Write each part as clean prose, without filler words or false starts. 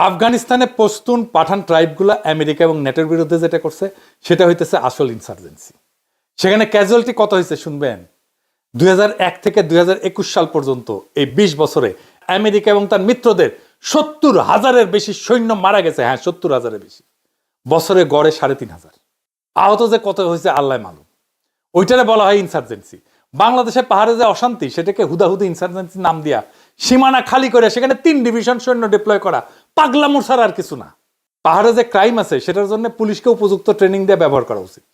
আফগানিস্তানে পশতুন পাঠান ট্রাইবগুলো আমেরিকা এবং নেটোর বিরুদ্ধে যেটা করছে সেটা হইতেছে আসল ইনসার্জেন্সি। সেখানে ক্যাজুয়ালিটি কত হয়েছে শুনবেন। 2001 থেকে 2021 সাল পর্যন্ত এই 20 বছরে আমেরিকা এবং তার মিত্রদের 70,000-এর বেশি সৈন্য মারা গেছে। হ্যাঁ, 70,000-এর বেশি, বছরে গড়ে 3,500। আহত যে কত হয়েছে আল্লাহ মালুম। ওইটারে বলা হয় ইনসার্জেন্সি। বাংলাদেশে পাহাড়ে যে অশান্তি সেটাকে হুদাহুদি ইনসার্জেন্সি নাম দিয়া সীমানা খালি করে সেখানে 3 ডিভিশন সৈন্য ডিপ্লয় করা পাগলামো ছাড়া আর কিছু না। পাহাড়ে যে ক্রাইম আছে সেটার জন্য পুলিশকে উপযুক্ত ট্রেনিং দিয়ে ব্যবহার করা উচিত।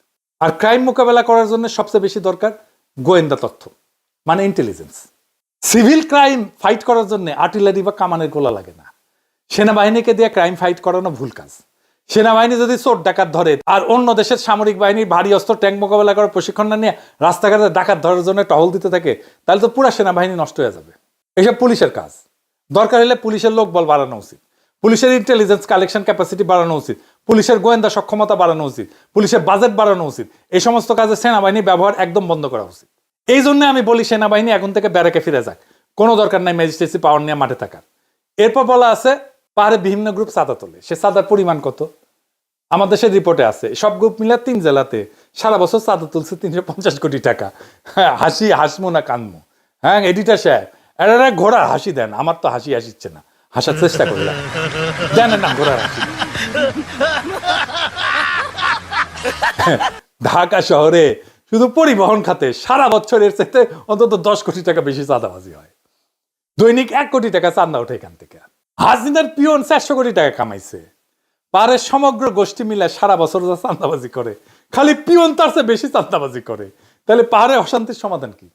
আর ক্রাইম মোকাবেলা করার জন্য সবচেয়ে বেশি দরকার গোয়েন্দা তথ্য, মানে ইন্টেলিজেন্স। সিভিল ক্রাইম ফাইট করার জন্য আর্টিলারি বা কামানের গোলা লাগে না। সেনাবাহিনীকে দিয়ে ক্রাইম ফাইট করানো ভুল কাজ। সেনাবাহিনী যদি চোর ডাকাত ধরে আর অন্য দেশের সামরিক বাহিনীর ভারী অস্ত্র ট্যাঙ্ক মোকাবেলা করার প্রশিক্ষণ না নিয়ে রাস্তাঘাটে ডাকাত ধরার জন্য টহল দিতে থাকে, তাহলে তো পুরো সেনাবাহিনী নষ্ট হয়ে যাবে। এসব পুলিশের কাজ। দরকার হলে পুলিশের লোকবল বাড়ানো উচিত, পুলিশের ইন্টেলিজেন্স কালেকশন ক্যাপাসিটি বাড়ানো উচিত, পুলিশের গোয়েন্দা সক্ষমতা বাড়ানো উচিত, পুলিশের বাজেট বাড়ানো উচিত। এই সমস্ত কাজে সেনাবাহিনী ব্যবহার একদম বন্ধ করা উচিত। এই জন্য আমি বলি সেনাবাহিনী এখন থেকে ব্যারাকে ফিরে যাক, কোনো দরকার নাই ম্যাজিস্ট্রেসি পাওয়ার নিয়ে মাঠে থাকার। এরপর বলা আছে পাহাড়ে বিভিন্ন গ্রুপ চাঁদা তোলে। সে চাঁদার পরিমাণ কত? আমার দেশের রিপোর্টে আছে সব গ্রুপ মিলে 3 জেলাতে সারা বছর চাঁদা তুলছে 350 কোটি টাকা। হ্যাঁ, হাসমু না কানমু। হ্যাঁ, এডিটার সাহেব এরা ঘোড়ার হাসি দেন, আমার তো হাসি আসছে না, হাসার চেষ্টা করলাম, দেন না ঘোড়ার হাসি। ঢাকা শহরে শুধু পরিবহন খাতে সারা বছরের চাইতে অন্তত 10 কোটি টাকা বেশি চাঁদাবাজি হয়। দৈনিক 1 কোটি টাকা চাঁদা ওঠে এখান থেকে। হাসিনার পিয়ন 400 কোটি টাকা কামাইছে। পাহাড়ের সমগ্র গোষ্ঠী মিলে সারা বছর যা চাঁদাবাজি করে, খালি পিয়ন তার চেয়ে বেশি চাঁদাবাজি করে। তাহলে পাহাড়ে অশান্তির সমাধান কি?